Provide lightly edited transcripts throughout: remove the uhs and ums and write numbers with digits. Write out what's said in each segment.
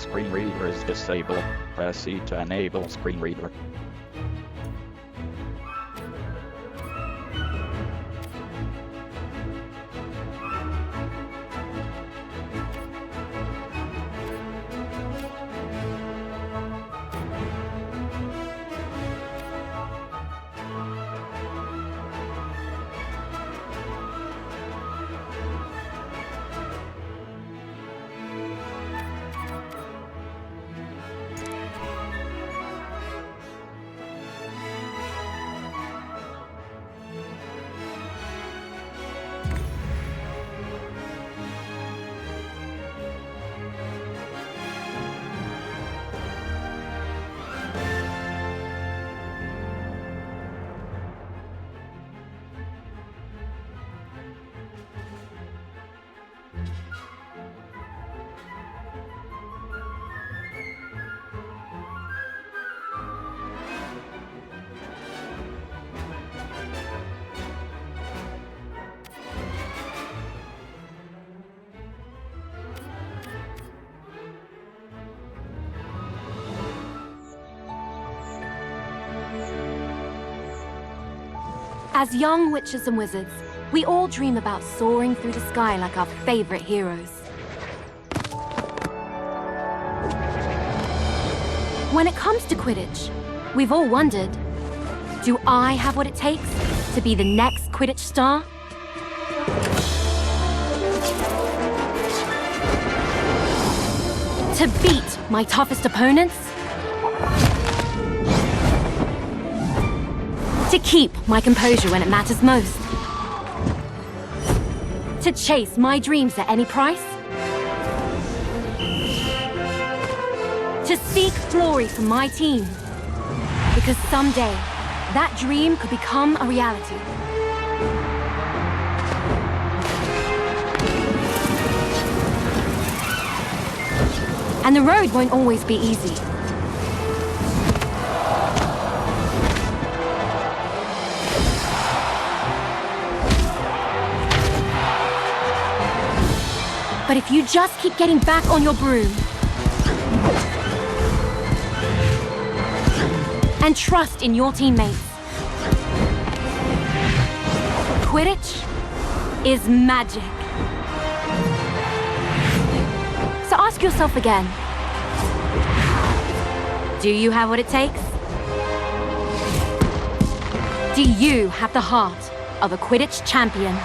screen reader is disabled. Press C to enable screen reader. As young witches and wizards, we all dream about soaring through the sky like our favorite heroes. When it comes to Quidditch, we've all wondered, do I have what it takes to be the next Quidditch star? To beat my toughest opponents? To keep my composure when it matters most? To chase my dreams at any price? To seek glory for my team? Because someday, that dream could become a reality. And the road won't always be easy. But if you just keep getting back on your broom and trust in your teammates, Quidditch is magic. So ask yourself again, do you have what it takes? Do you have the heart of a Quidditch champion?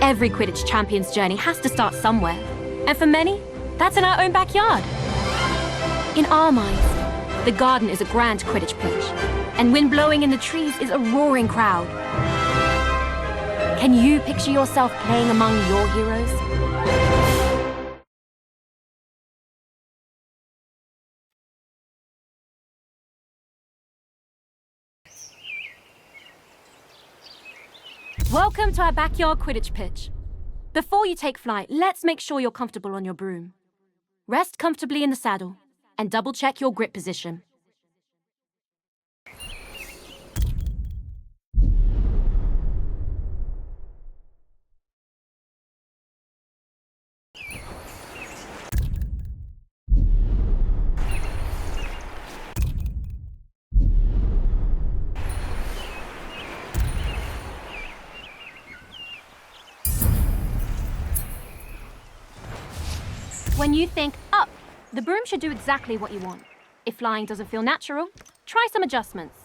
Every Quidditch champion's journey has to start somewhere. And for many, that's in our own backyard. In our minds, the garden is a grand Quidditch pitch, and wind blowing in the trees is a roaring crowd. Can you picture yourself playing among your heroes? Welcome to our backyard Quidditch pitch. Before you take flight, let's make sure you're comfortable on your broom. Rest comfortably in the saddle and double-check your grip position. When you think up, the broom should do exactly what you want. If flying doesn't feel natural, try some adjustments.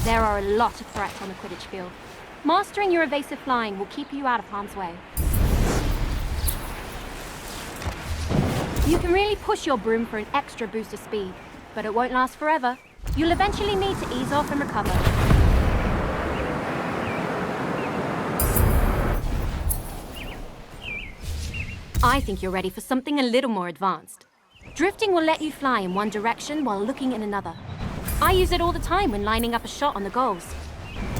There are a lot of threats on the Quidditch field. Mastering your evasive flying will keep you out of harm's way. You can really push your broom for an extra boost of speed, but it won't last forever. You'll eventually need to ease off and recover. I think you're ready for something a little more advanced. Drifting will let you fly in one direction while looking in another. I use it all the time when lining up a shot on the goals.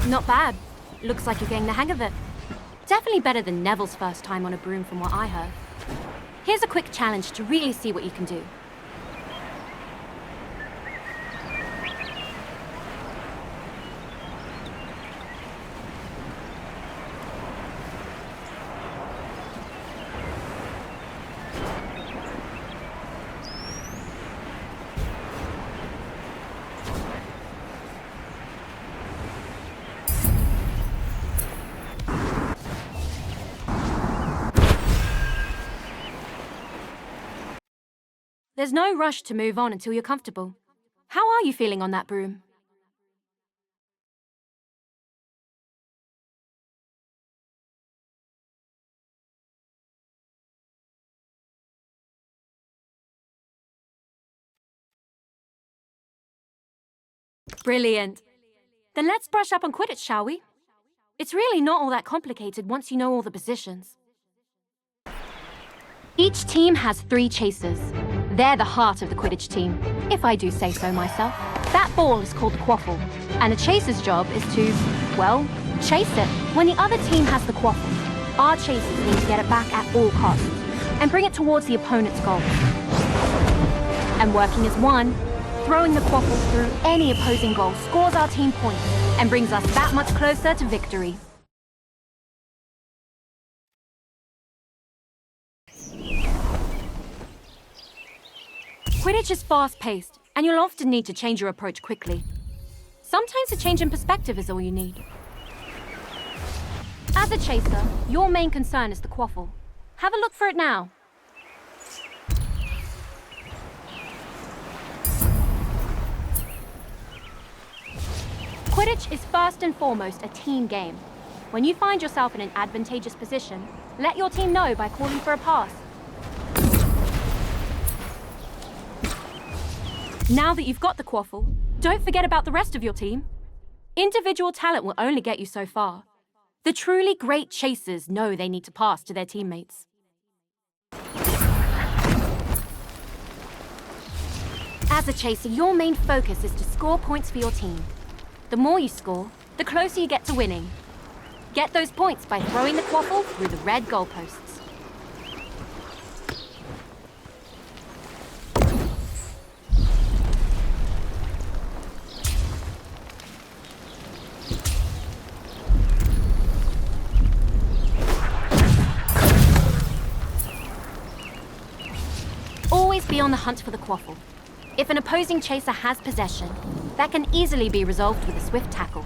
Not bad. Looks like you're getting the hang of it. Definitely better than Neville's first time on a broom from what I heard. Here's a quick challenge to really see what you can do. There's no rush to move on until you're comfortable. How are you feeling on that broom? Brilliant. Then let's brush up on Quidditch, shall we? It's really not all that complicated once you know all the positions. Each team has 3 chasers. They're the heart of the Quidditch team, if I do say so myself. That ball is called the quaffle, and the chaser's job is to, well, chase it. When the other team has the quaffle, our chasers need to get it back at all costs and bring it towards the opponent's goal. And working as one, throwing the quaffle through any opposing goal scores our team points and brings us that much closer to victory. Quidditch is fast-paced, and you'll often need to change your approach quickly. Sometimes a change in perspective is all you need. As a chaser, your main concern is the quaffle. Have a look for it now. Quidditch is first and foremost a team game. When you find yourself in an advantageous position, let your team know by calling for a pass. Now that you've got the quaffle, don't forget about the rest of your team. Individual talent will only get you so far. The truly great chasers know they need to pass to their teammates. As a chaser, your main focus is to score points for your team. The more you score, the closer you get to winning. Get those points by throwing the quaffle through the red goalposts. always be on the hunt for the quaffle. If an opposing chaser has possession, that can easily be resolved with a swift tackle.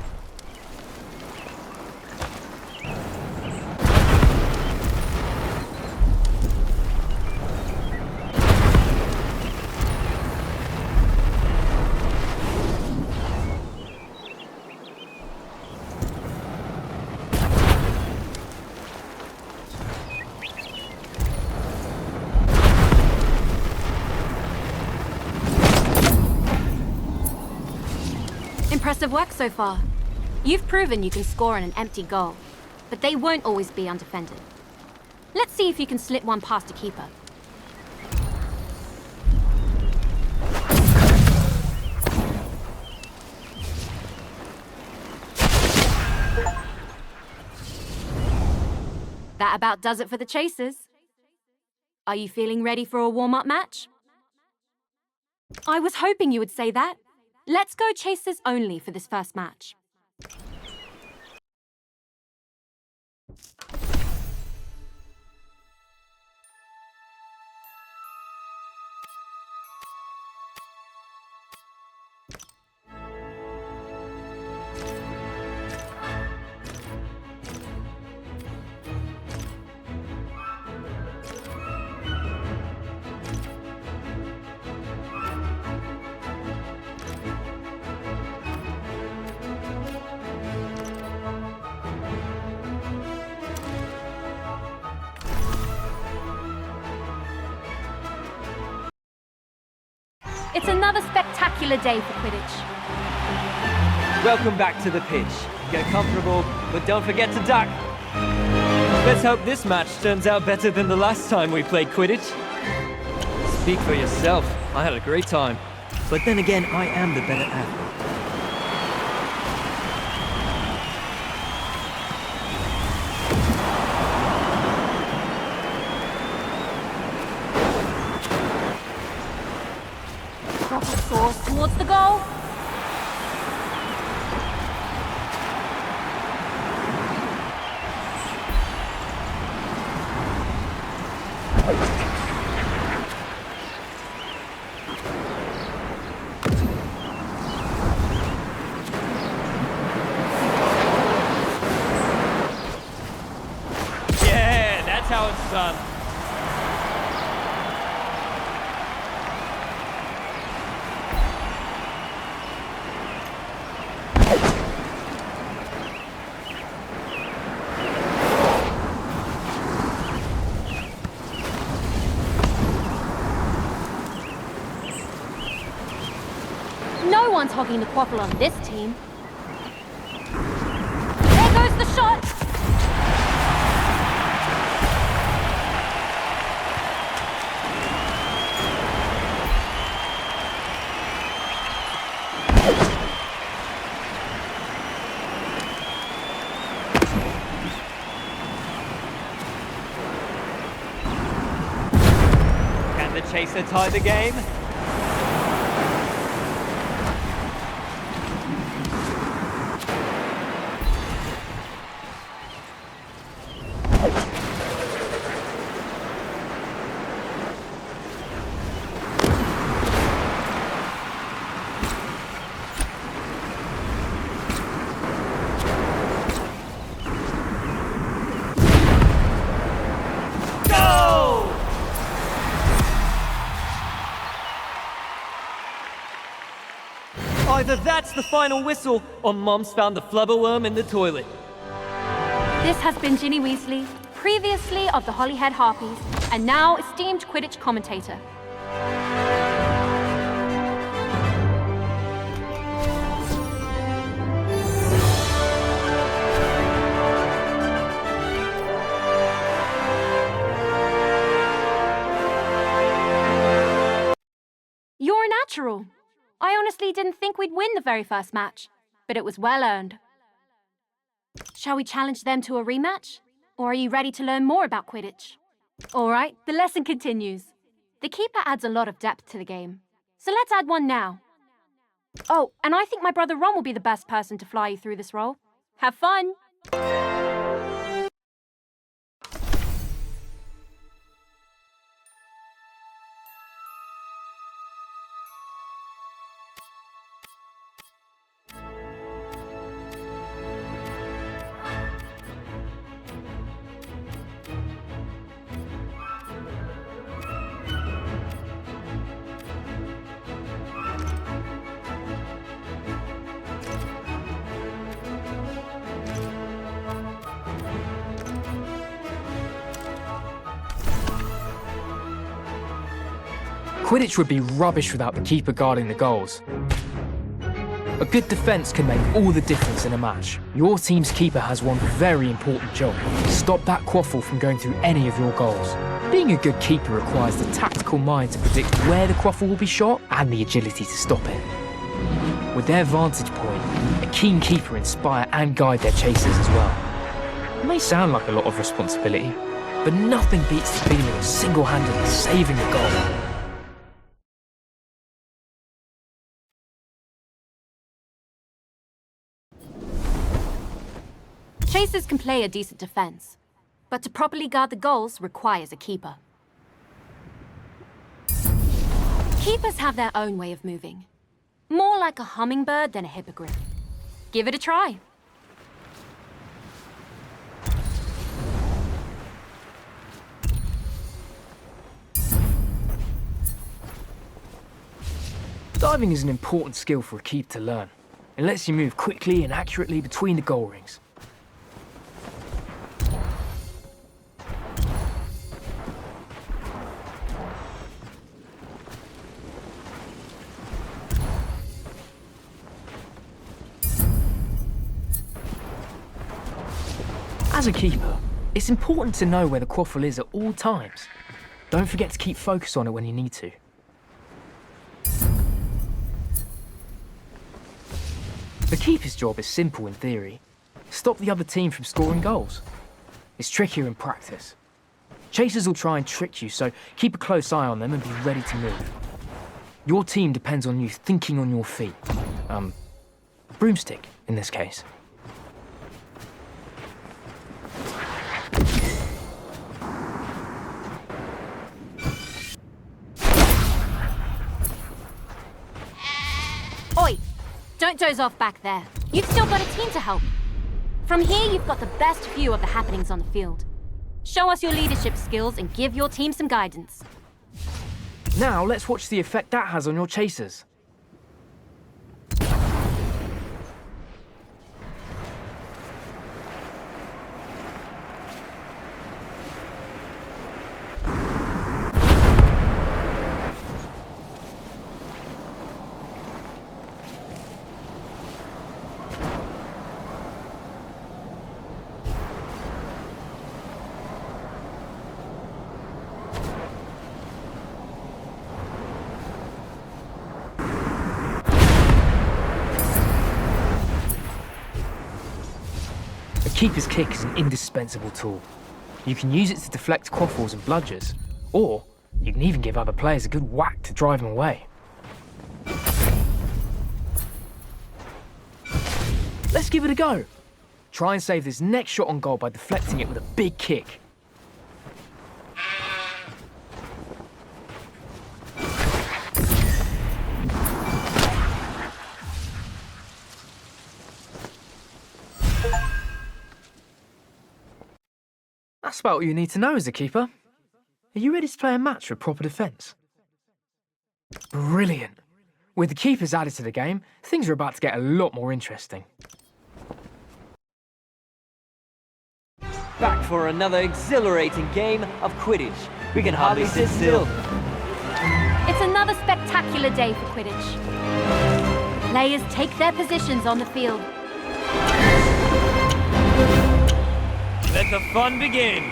Impressive work so far. You've proven you can score on an empty goal, but they won't always be undefended. Let's see if you can slip one past a keeper. That about does it for the chasers. Are you feeling ready for a warm-up match? I was hoping you would say that. Let's go chasers only for this first match. It's another spectacular day for Quidditch. Welcome back to the pitch. Get comfortable, but don't forget to duck. Let's hope this match turns out better than the last time we played Quidditch. Speak for yourself. I had a great time. But then again, I am the better athlete. Proper source towards the goal. Yeah, that's how it's done. No one's hogging the quaffle on this team. There goes the shot! Can the chaser tie the game? Either that's the final whistle, or Mom's found the flubberworm in the toilet. This has been Ginny Weasley, previously of the Holyhead Harpies, and now esteemed Quidditch commentator. You're a natural. I honestly didn't think we'd win the very first match, but it was well earned. Shall we challenge them to a rematch? Or are you ready to learn more about Quidditch? All right, the lesson continues. The keeper adds a lot of depth to the game, so let's add one now. Oh, and I think my brother Ron will be the best person to fly you through this role. Have fun! Quidditch would be rubbish without the keeper guarding the goals. A good defence can make all the difference in a match. Your team's keeper has one very important job: stop that quaffle from going through any of your goals. Being a good keeper requires the tactical mind to predict where the quaffle will be shot and the agility to stop it. With their vantage point, a keen keeper inspire and guide their chasers as well. It may sound like a lot of responsibility, but nothing beats the feeling of single-handedly saving a goal. Chasers can play a decent defense, but to properly guard the goals requires a keeper. Keepers have their own way of moving. More like a hummingbird than a hippogriff. Give it a try. Diving is an important skill for a keeper to learn. It lets you move quickly and accurately between the goal rings. As a keeper, it's important to know where the quaffle is at all times. Don't forget to keep focus on it when you need to. The keeper's job is simple in theory. Stop the other team from scoring goals. It's trickier in practice. Chasers will try and trick you, so keep a close eye on them and be ready to move. Your team depends on you thinking on your feet. Broomstick, in this case. Oi! Don't doze off back there. You've still got a team to help. From here, you've got the best view of the happenings on the field. Show us your leadership skills and give your team some guidance. Now, let's watch the effect that has on your chasers. Keeper's kick is an indispensable tool. You can use it to deflect quaffles and bludgers, or you can even give other players a good whack to drive them away. Let's give it a go. Try and save this next shot on goal by deflecting it with a big kick. That's about what you need to know as a keeper. Are you ready to play a match with proper defence? Brilliant. With the keepers added to the game, things are about to get a lot more interesting. Back for another exhilarating game of Quidditch. We can hardly sit still. It's another spectacular day for Quidditch. Players take their positions on the field. Let the fun begin!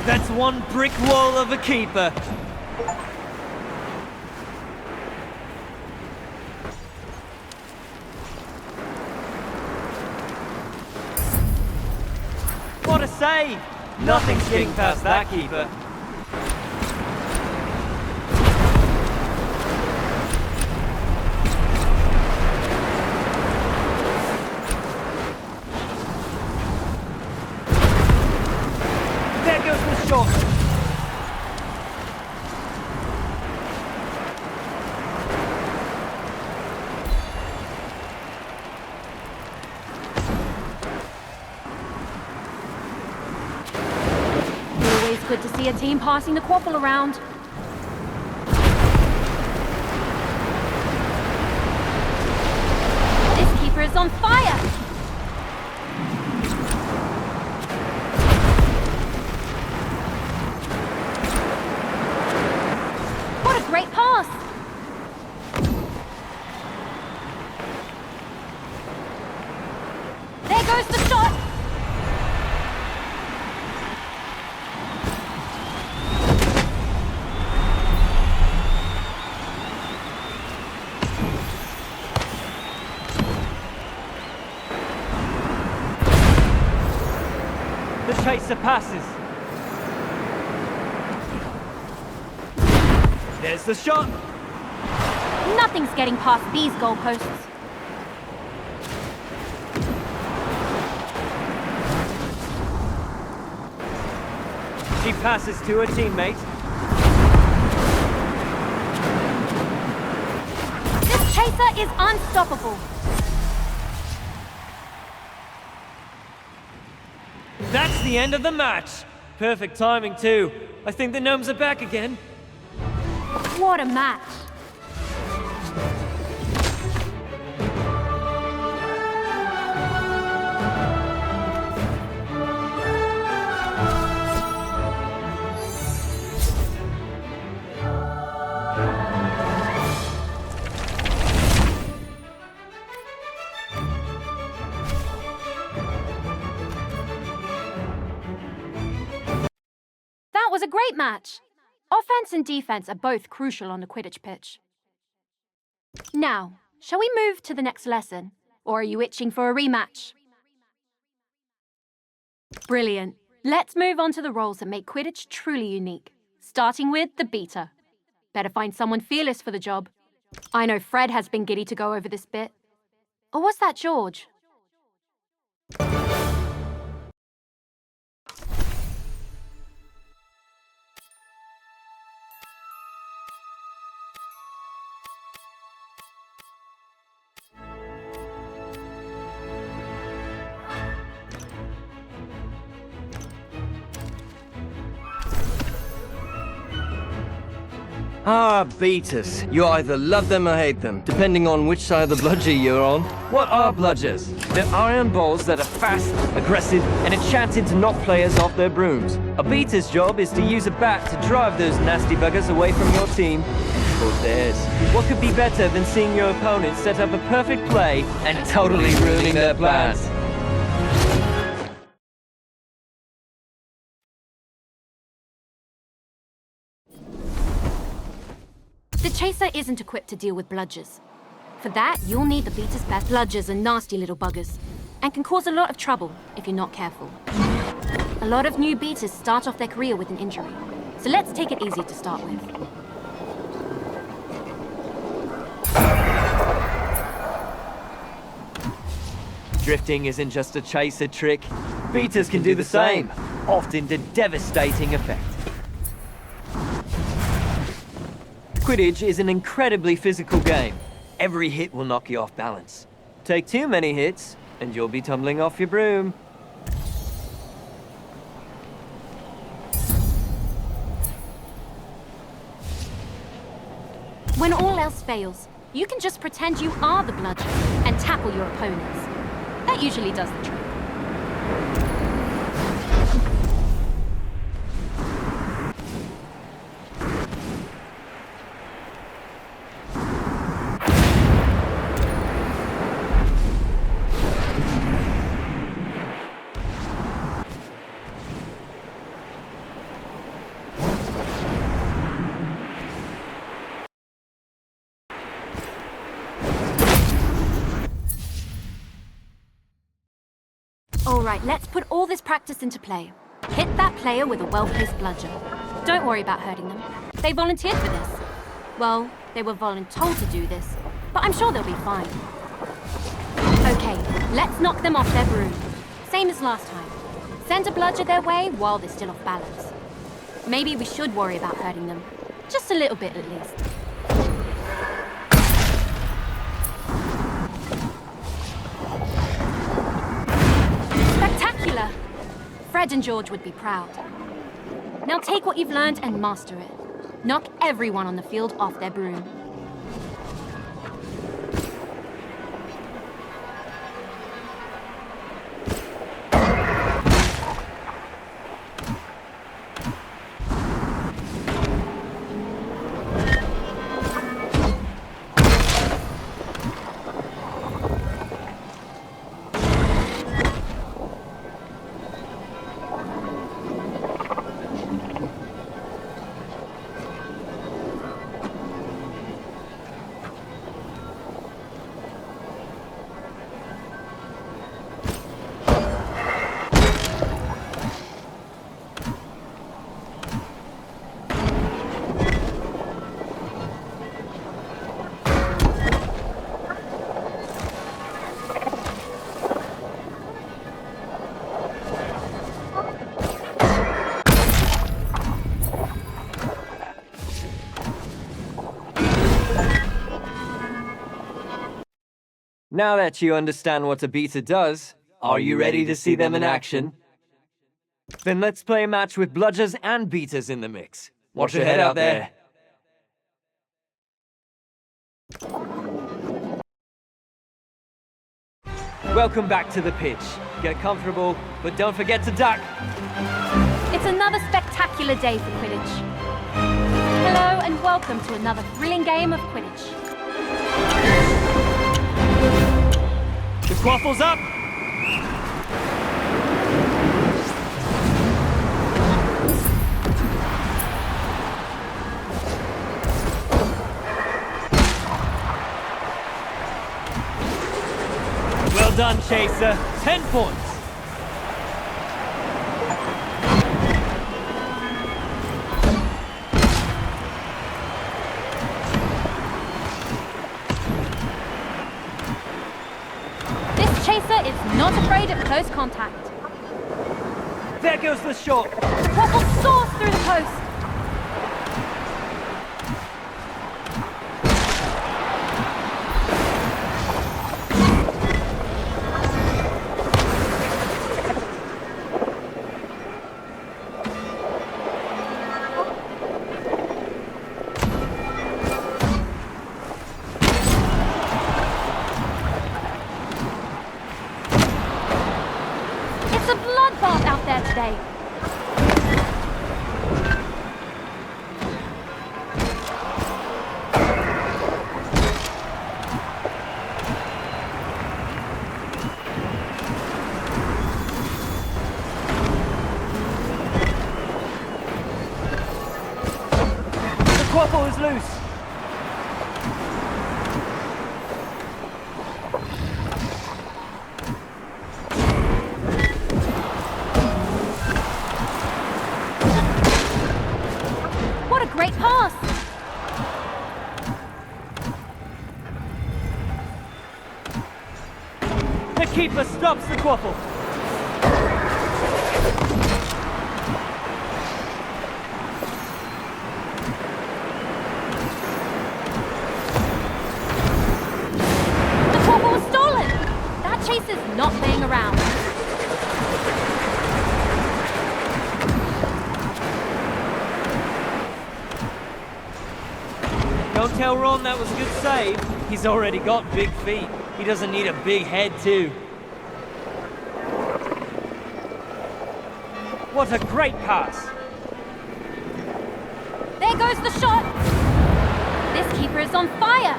That's one brick wall of a keeper. What a save! Nothing's getting past that keeper. Good to see a team passing the quaffle around. This keeper is on fire! chaser passes. There's the shot. Nothing's getting past these goalposts. She passes to her teammate. This chaser is unstoppable. That's the end of the match. Perfect timing too. I think the gnomes are back again. What a match. That was a great match. Offense and defense are both crucial on the Quidditch pitch. Now, shall we move to the next lesson? Or are you itching for a rematch? Brilliant. Let's move on to the roles that make Quidditch truly unique, starting with the beater. Better find someone fearless for the job. I know Fred has been giddy to go over this bit. Or was that George? Ah, beaters. You either love them or hate them, depending on which side of the bludger you're on. What are bludgers? They're iron balls that are fast, aggressive, and enchanted to knock players off their brooms. A beater's job is to use a bat to drive those nasty buggers away from your team or theirs. What could be better than seeing your opponent set up a perfect play And totally ruining their plans. The chaser isn't equipped to deal with bludgers. For that, you'll need the beater's best. Bludgers are nasty little buggers, and can cause a lot of trouble if you're not careful. A lot of new beaters start off their career with an injury, so let's take it easy to start with. Drifting isn't just a chaser trick. Beaters can do the same, often to devastating effect. Quidditch is an incredibly physical game. Every hit will knock you off balance. Take too many hits, and you'll be tumbling off your broom. When all else fails, you can just pretend you are the bludger and tackle your opponents. That usually does the trick. All right, let's put all this practice into play. Hit that player with a well-placed bludger. Don't worry about hurting them. They volunteered for this. Well, they were voluntold to do this, but I'm sure they'll be fine. Okay, let's knock them off their broom. Same as last time. Send a bludger their way while they're still off balance. Maybe we should worry about hurting them. Just a little bit at least. Spectacular! Fred and George would be proud. Now take what you've learned and master it. Knock everyone on the field off their broom. Now that you understand what a beater does, are you ready to see them in action? Then let's play a match with bludgers and beaters in the mix. Watch your head out there. Welcome back to the pitch. Get comfortable, but don't forget to duck. It's another spectacular day for Quidditch. Hello and welcome to another thrilling game of Quidditch. The quaffle's up! Well done, Chaser. 10 points. This Chaser is not afraid of close contact. There goes the shot. The quaffle soars through the post. It's a bloodbath out there today. The quaffle is loose. What a great pass! The keeper stops the quaffle. The quaffle was stolen! That Chaser's not playing around. Don't tell Ron that was a good save. He's already got big feet. He doesn't need a big head too. What a great pass. There goes the shot! This keeper is on fire!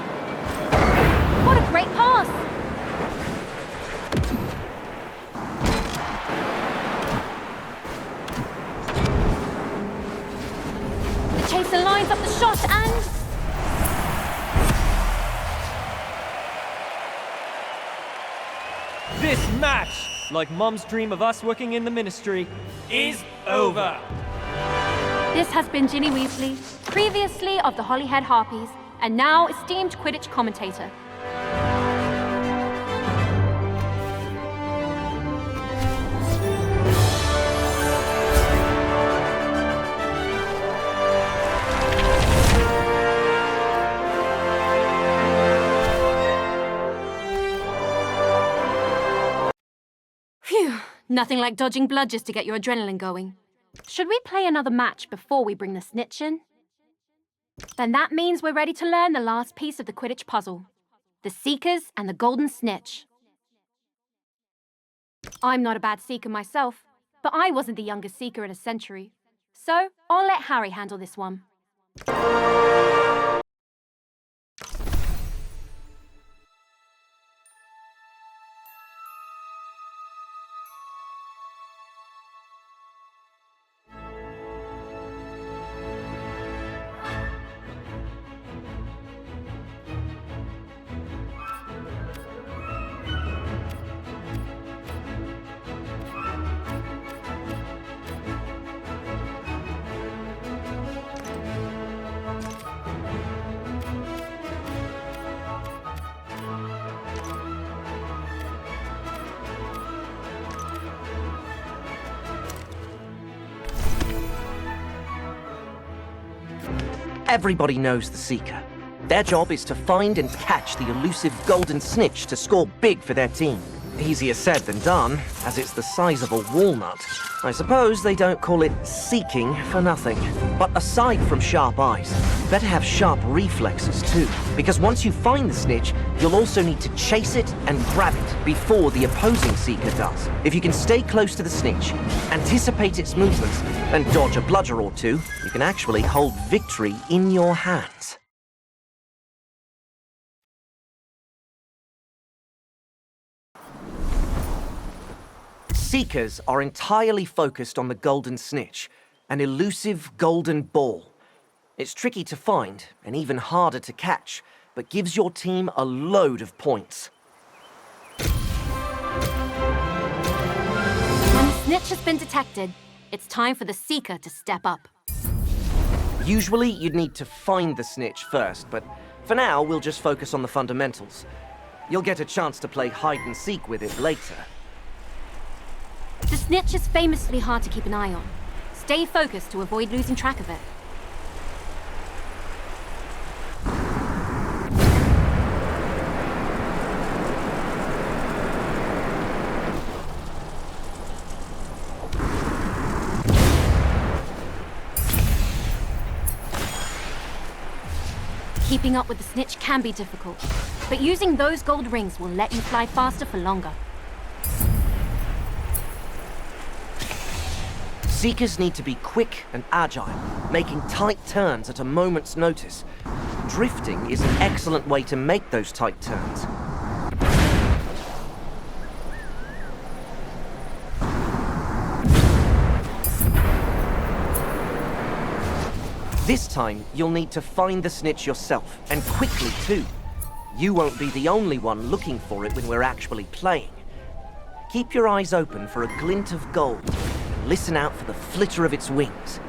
What a great pass! The Chaser lines up the shot and... This match, like Mom's dream of us working in the ministry, is over. This has been Ginny Weasley, previously of the Holyhead Harpies, and now esteemed Quidditch commentator. Phew, nothing like dodging bludgers to get your adrenaline going. Should we play another match before we bring the snitch in? Then that means we're ready to learn the last piece of the Quidditch puzzle. The Seekers and the Golden Snitch. I'm not a bad Seeker myself, but I wasn't the youngest Seeker in a century. So I'll let Harry handle this one. Everybody knows the Seeker. Their job is to find and catch the elusive golden snitch to score big for their team. Easier said than done, as it's the size of a walnut. I suppose they don't call it seeking for nothing. But aside from sharp eyes, you better have sharp reflexes too. Because once you find the snitch, you'll also need to chase it and grab it before the opposing seeker does. If you can stay close to the snitch, anticipate its movements, and dodge a bludger or two, you can actually hold victory in your hands. Seekers are entirely focused on the golden snitch, an elusive golden ball. It's tricky to find and even harder to catch, but gives your team a load of points. When the snitch has been detected, it's time for the seeker to step up. Usually you'd need to find the snitch first, but for now we'll just focus on the fundamentals. You'll get a chance to play hide and seek with it later. The snitch is famously hard to keep an eye on. Stay focused to avoid losing track of it. Keeping up with the snitch can be difficult, but using those gold rings will let you fly faster for longer. Seekers need to be quick and agile, making tight turns at a moment's notice. Drifting is an excellent way to make those tight turns. This time, you'll need to find the snitch yourself, and quickly too. You won't be the only one looking for it when we're actually playing. Keep your eyes open for a glint of gold. Listen out for the flitter of its wings.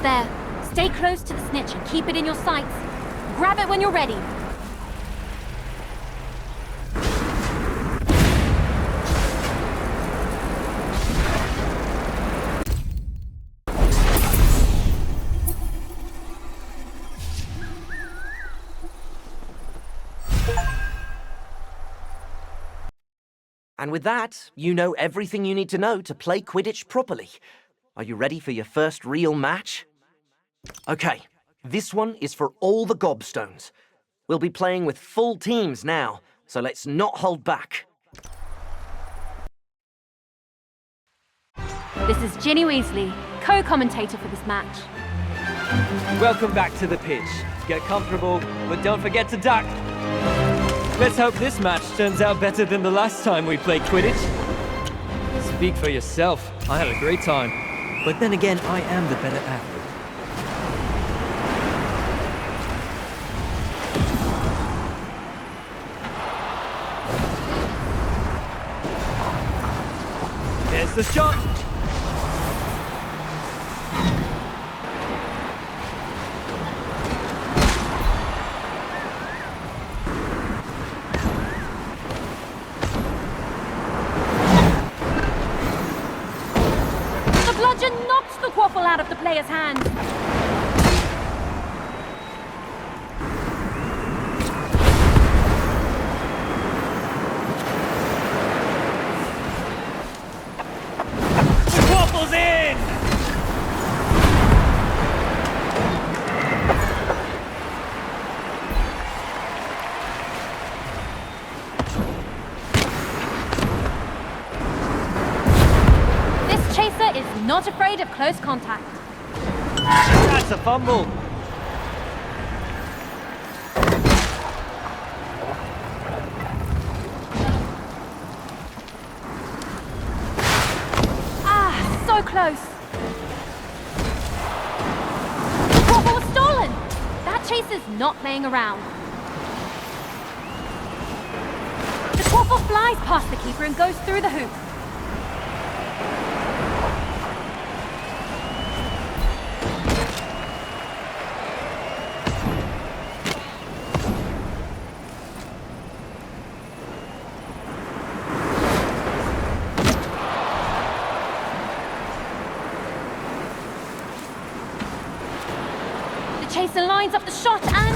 There. Stay close to the snitch and keep it in your sights. Grab it when you're ready. And with that, you know everything you need to know to play Quidditch properly. Are you ready for your first real match? Okay, this one is for all the gobstones. We'll be playing with full teams now, so let's not hold back. This is Ginny Weasley, co-commentator for this match. Welcome back to the pitch. Get comfortable, but don't forget to duck. Let's hope this match turns out better than the last time we played Quidditch. Speak for yourself. I had a great time. But then again, I am the better athlete. There's the shot! The bludgeon knocks the quaffle out of the player's hand. not afraid of close contact. That's a fumble. Ah, so close. The quaffle was stolen. That chaser's not playing around. The quaffle flies past the keeper and goes through the hoop. Chaser lines up the shot and...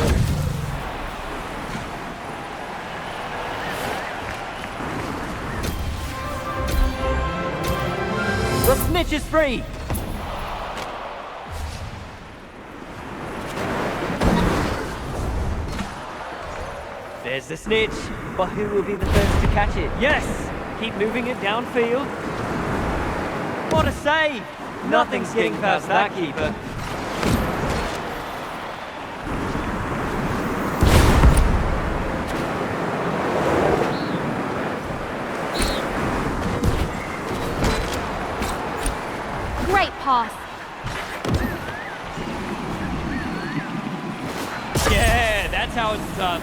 The snitch is free. There's the snitch, but who will be the first to catch it? Yes! Keep moving it downfield. What a save! Nothing's getting past that keeper. Great pass. Yeah, that's how it's done.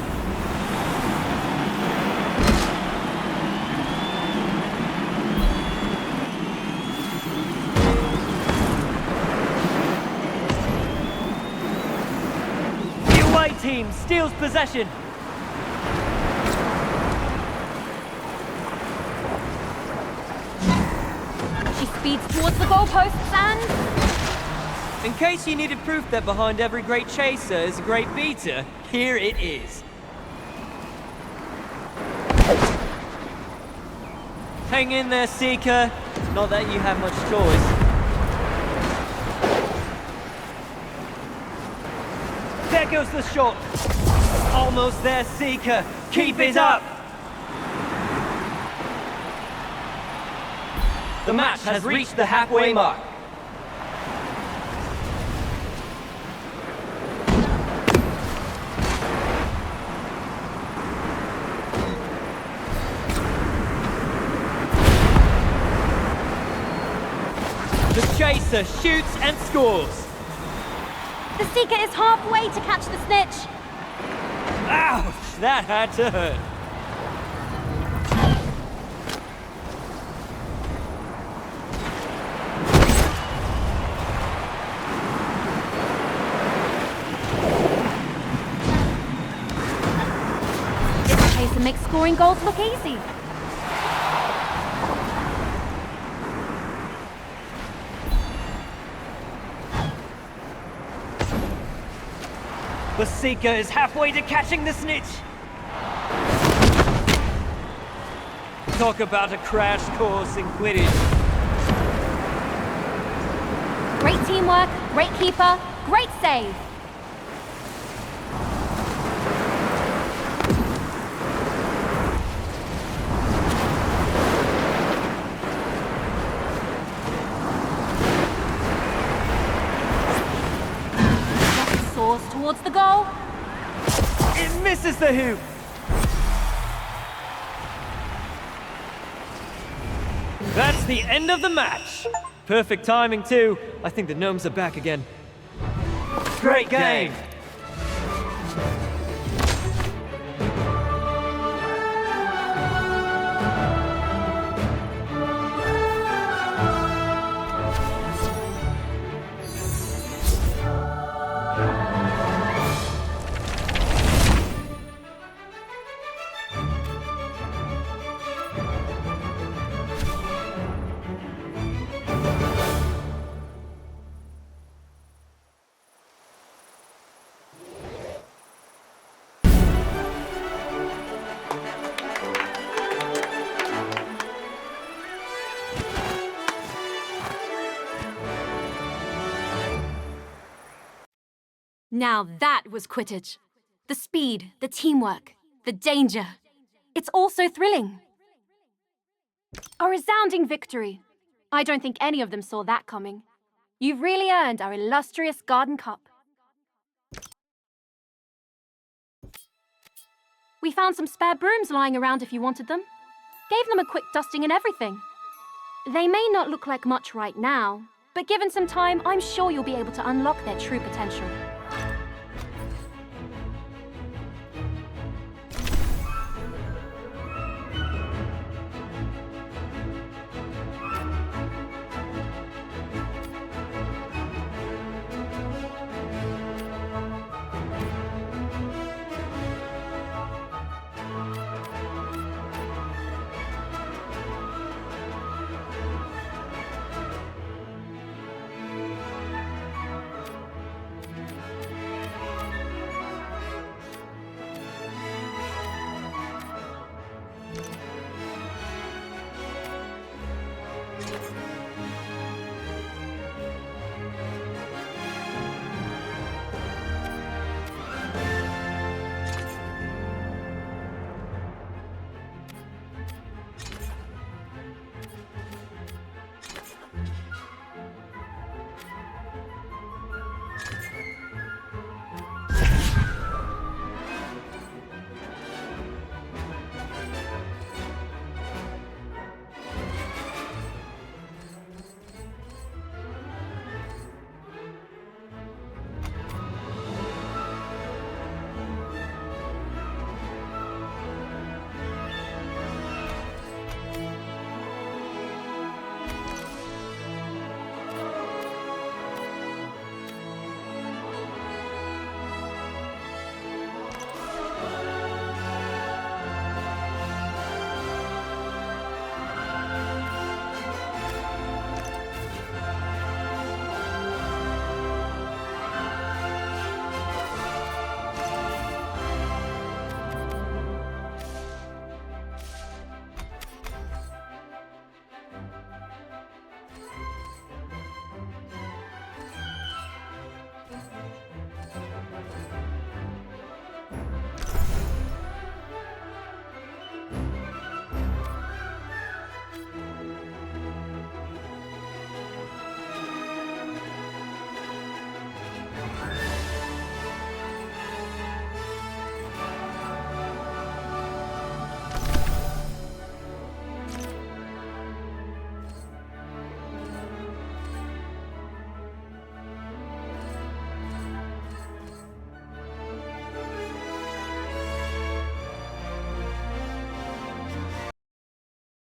The away team steals possession. She speeds towards the goalposts and... In case you needed proof that behind every great chaser is a great beater, here it is. Hang in there, Seeker. Not that you have much choice. There goes the shot. Almost there, Seeker. Keep it up. The match has reached the halfway mark. The chaser shoots and scores. The Seeker is halfway to catch the snitch. Ouch! That had to hurt. This chaser makes scoring goals look easy. The Seeker is halfway to catching the snitch. Talk about a crash course in Quidditch. Great teamwork, great keeper, great save. Soars towards the goal. It misses the hoop. That's the end of the match. Perfect timing too. I think the Gnomes are back again. Great game. Now that was Quidditch. The speed, the teamwork, the danger. It's all so thrilling. A resounding victory. I don't think any of them saw that coming. You've really earned our illustrious Garden Cup. We found some spare brooms lying around if you wanted them. Gave them a quick dusting and everything. They may not look like much right now, but given some time, I'm sure you'll be able to unlock their true potential.